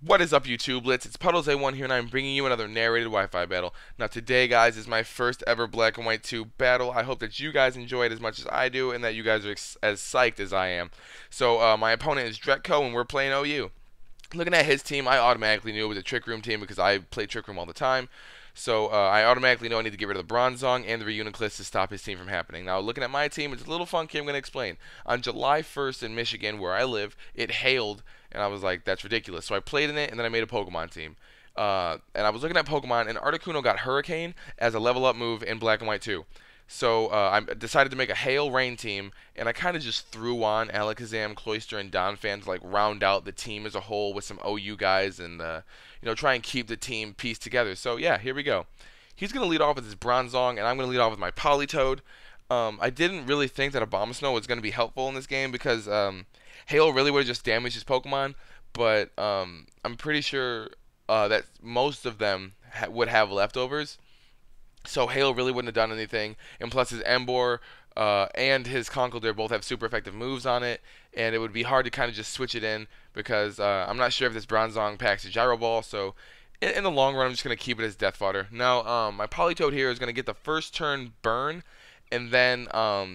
What is up, Youtubelettes? It's PuddlesA1 here, and I'm bringing you another narrated Wi-Fi battle. Now, today, guys, is my first ever Black and White 2 battle. I hope that you guys enjoy it as much as I do, and that you guys are as psyched as I am. So, my opponent is Dretco, and we're playing OU. Looking at his team, I automatically knew it was a Trick Room team because I play Trick Room all the time. So I automatically know I need to get rid of the Bronzong and the Reuniclus to stop his team from happening. Now, looking at my team, it's a little funky. I'm going to explain. On July 1st in Michigan, where I live, it hailed, and I was like, that's ridiculous. So I played in it, and then I made a Pokemon team. And I was looking at Pokemon, and Articuno got Hurricane as a level up move in Black and White 2. So I decided to make a Hail Rain team, and I kind of just threw on Alakazam, Cloyster, and Donphan to like round out the team as a whole with some OU guys, and try and keep the team pieced together. So yeah, here we go. He's gonna lead off with his Bronzong, and I'm gonna lead off with my Politoed. I didn't really think that Abomasnow was gonna be helpful in this game because Hail really would have just damaged his Pokemon, but I'm pretty sure that most of them would have leftovers. So Hail really wouldn't have done anything, and plus his Emboar and his Conkeldurr both have super effective moves on it, and it would be hard to kind of just switch it in because I'm not sure if this Bronzong packs a Gyro Ball, so in the long run I'm just going to keep it as Death Fodder. Now my Politoed here is going to get the first turn Burn, and then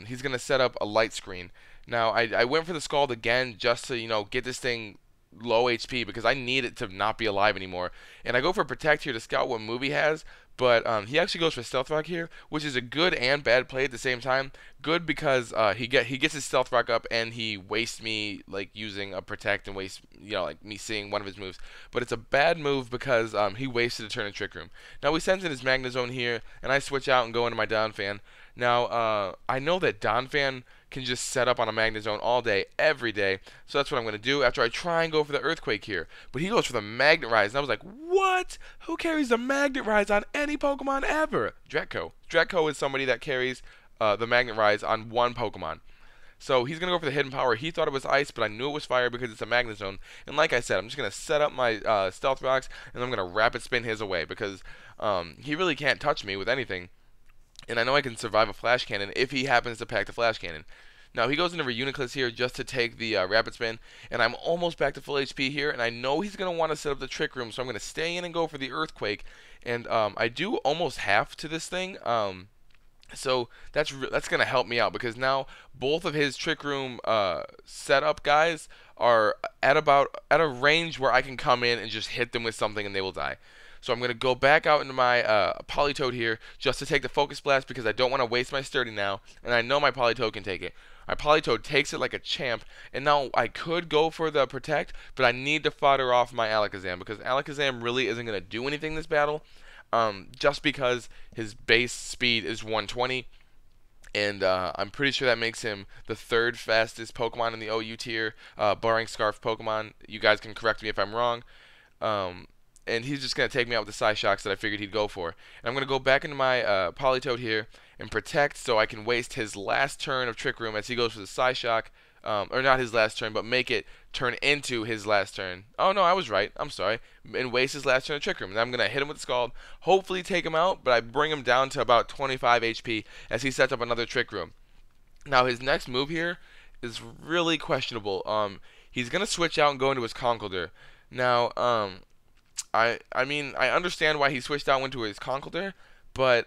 he's going to set up a Light Screen. Now I went for the Scald again just to get this thing low HP because I need it to not be alive anymore. And I go for Protect here to scout what move he has, but he actually goes for Stealth Rock here, which is a good and bad play at the same time. Good because he gets his Stealth Rock up and he wastes me like using a Protect and wastes like me seeing one of his moves. But it's a bad move because he wasted a turn in Trick Room. Now he sends in his Magnezone here, and I switch out and go into my Donphan. Now I know that Donphan can just set up on a Magnezone all day, every day. So that's what I'm going to do after I try and go for the Earthquake here. But he goes for the Magnet Rise, and I was like, what? Who carries the Magnet Rise on any Pokemon ever? Dretco. Dretco is somebody that carries the Magnet Rise on one Pokemon. So he's going to go for the Hidden Power. He thought it was Ice, but I knew it was Fire because it's a Magnezone. And like I said, I'm just going to set up my Stealth Rocks, and I'm going to Rapid Spin his away because he really can't touch me with anything. And I know I can survive a Flash Cannon if he happens to pack the Flash Cannon. Now he goes into Reuniclus here just to take the Rapid Spin, and I'm almost back to full HP here, and I know he's going to want to set up the Trick Room, so I'm going to stay in and go for the Earthquake, and I do almost half to this thing, so that's going to help me out, because now both of his Trick Room setup guys are at a range where I can come in and just hit them with something and they will die. So I'm going to go back out into my Politoed here just to take the Focus Blast because I don't want to waste my Sturdy now, and I know my Politoed can take it. My Politoed takes it like a champ, and now I could go for the Protect, but I need to fodder off my Alakazam because Alakazam really isn't going to do anything this battle, just because his base speed is 120. And I'm pretty sure that makes him the third fastest Pokemon in the OU tier, barring Scarf Pokemon. You guys can correct me if I'm wrong. And he's just going to take me out with the Psyshocks that I figured he'd go for. And I'm going to go back into my Politoed here and Protect so I can waste his last turn of Trick Room as he goes for the Psyshock. Or not his last turn, but make it turn into his last turn. Oh, no, I was right. I'm sorry. And waste his last turn of Trick Room. And I'm going to hit him with the Scald, hopefully take him out, but I bring him down to about 25 HP as he sets up another Trick Room. Now, his next move here is really questionable. He's going to switch out and go into his Conkeldurr. Now, I mean, I understand why he switched out into his Conkeldurr, but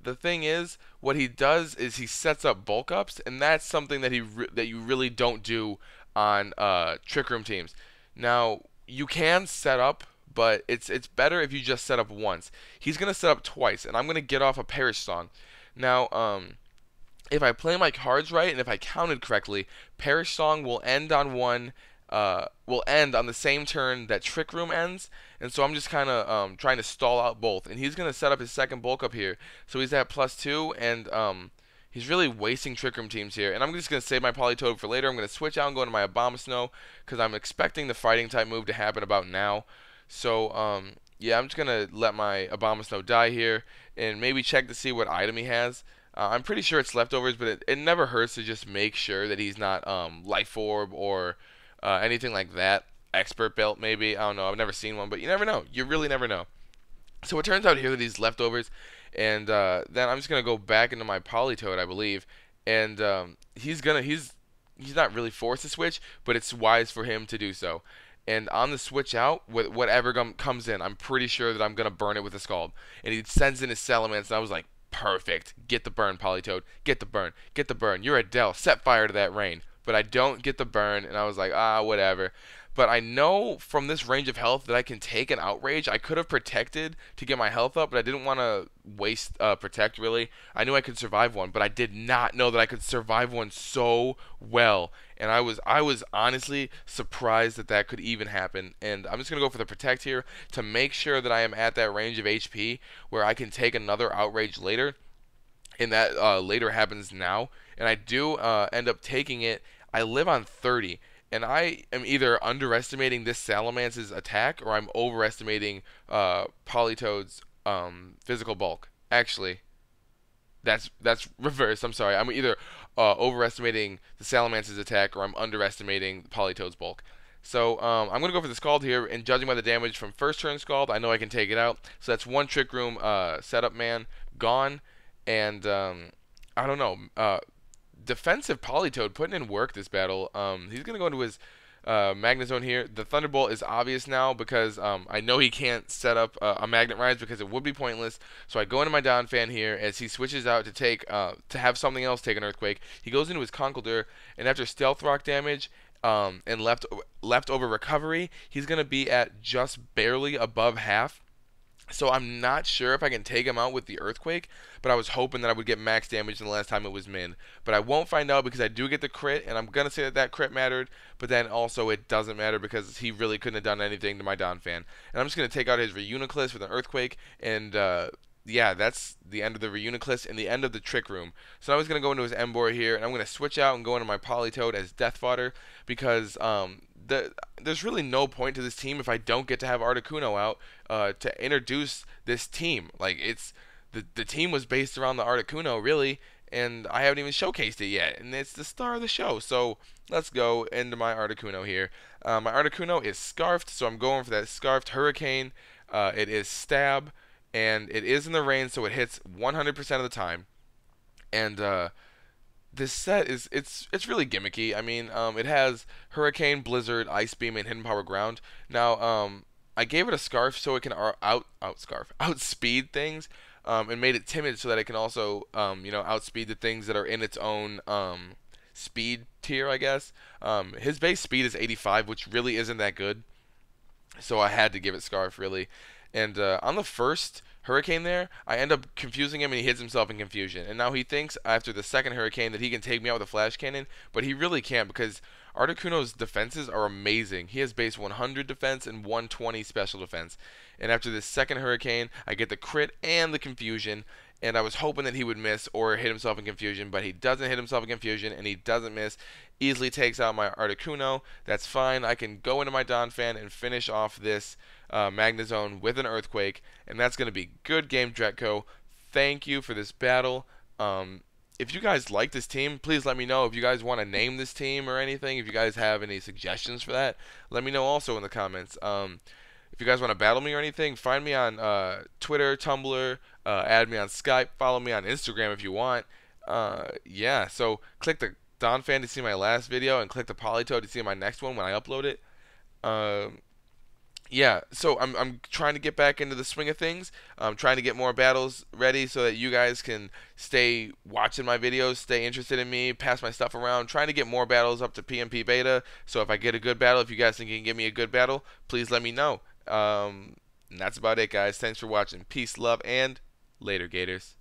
the thing is, what he does is he sets up bulk ups, and that's something that that you really don't do on Trick Room teams. Now, you can set up, but it's better if you just set up once. He's gonna set up twice, and I'm gonna get off a Perish Song. Now, if I play my cards right and if I counted correctly, Perish Song will end on the same turn that Trick Room ends, and so I'm just kind of trying to stall out both. And he's going to set up his second bulk up here, so he's at +2, and he's really wasting Trick Room teams here. And I'm just going to save my Politoed for later. I'm going to switch out and go into my Abomasnow because I'm expecting the Fighting type move to happen about now. So yeah, I'm just going to let my Abomasnow die here and maybe check to see what item he has. I'm pretty sure it's leftovers, but it never hurts to just make sure that he's not Life Orb or anything like that. Expert Belt, maybe. I don't know. I've never seen one, but you never know. You really never know. So it turns out here that he's leftovers, and then I'm just gonna go back into my Politoed, I believe, and he's not really forced to switch, but it's wise for him to do so. and on the switch out, with whatever comes in, I'm pretty sure that I'm gonna burn it with a scald. And he sends in his Salamence, and I was like, perfect. Get the burn, Politoed. Get the burn. Get the burn. You're Adele. Set fire to that rain. But I don't get the burn, and I was like, whatever. But I know from this range of health that I can take an Outrage. I could have protected to get my health up, but I didn't want to waste protect, really. I knew I could survive one, but I did not know that I could survive one so well. And I was honestly surprised that that could even happen. And I'm just going to go for the protect here to make sure that I am at that range of HP where I can take another Outrage later. And that later happens now. And I do end up taking it. I live on 30. And I am either underestimating this Salamance's attack or I'm overestimating Politoed's physical bulk. Actually, that's reversed. I'm sorry. I'm either overestimating the Salamance's attack or I'm underestimating Politoed's bulk. So I'm going to go for the Scald here, and judging by the damage from first turn Scald, I know I can take it out. So that's one Trick Room setup man gone, and I don't know. Defensive Politoed putting in work this battle. He's going to go into his Magnezone here. The Thunderbolt is obvious now because I know he can't set up a Magnet Rise because it would be pointless. So I go into my Donphan here as he switches out to take to have something else take an Earthquake. He goes into his Conkeldurr, and after Stealth Rock damage and leftover recovery, he's going to be at just barely above half. So I'm not sure if I can take him out with the Earthquake, but I was hoping that I would get max damage than the last time it was min. But I won't find out because I do get the crit, and I'm going to say that that crit mattered, but then also it doesn't matter because he really couldn't have done anything to my Donphan. And I'm just going to take out his Reuniclus with an Earthquake, and yeah, that's the end of the Reuniclus and the end of the Trick Room. So now he's going to go into his Emboar here, and I'm going to switch out and go into my Politoed as Death Fodder because there's really no point to this team if I don't get to have Articuno out to introduce this team. Like, it's the team was based around the Articuno, really, and I haven't even showcased it yet, and it's the star of the show. So let's go into my Articuno here. My Articuno is Scarfed, so I'm going for that Scarfed Hurricane. It is Stab, and it is in the rain, so it hits 100% of the time. And this set is it's really gimmicky. I mean, it has Hurricane, Blizzard, Ice Beam, and Hidden Power Ground. Now, I gave it a Scarf so it can outspeed things, and made it timid so that it can also outspeed the things that are in its own speed tier, I guess. His base speed is 85, which really isn't that good, so I had to give it Scarf, really. And on the first Hurricane there, I end up confusing him and he hits himself in confusion. And now he thinks after the second Hurricane that he can take me out with a Flash Cannon, but he really can't because Articuno's defenses are amazing. He has base 100 defense and 120 special defense. And after this second Hurricane, I get the crit and the confusion, and I was hoping that he would miss or hit himself in confusion, but he doesn't hit himself in confusion, and he doesn't miss. Easily takes out my Articuno. That's fine. I can go into my Donphan and finish off this Magnezone with an Earthquake, and that's going to be good game, Dretco. Thank you for this battle. If you guys like this team, please let me know. If you guys want to name this team or anything, if you guys have any suggestions for that, let me know also in the comments. If you guys want to battle me or anything, find me on Twitter, Tumblr, add me on Skype, follow me on Instagram if you want. Yeah, so click the Donphan to see my last video and click the Politoed to see my next one when I upload it. Yeah, so I'm trying to get back into the swing of things. I'm trying to get more battles ready so that you guys can stay watching my videos, stay interested in me, pass my stuff around. Trying to get more battles up to PMP beta. So if I get a good battle, if you guys think you can give me a good battle, please let me know. And that's about it, guys. Thanks for watching. Peace, love, and later, Gators.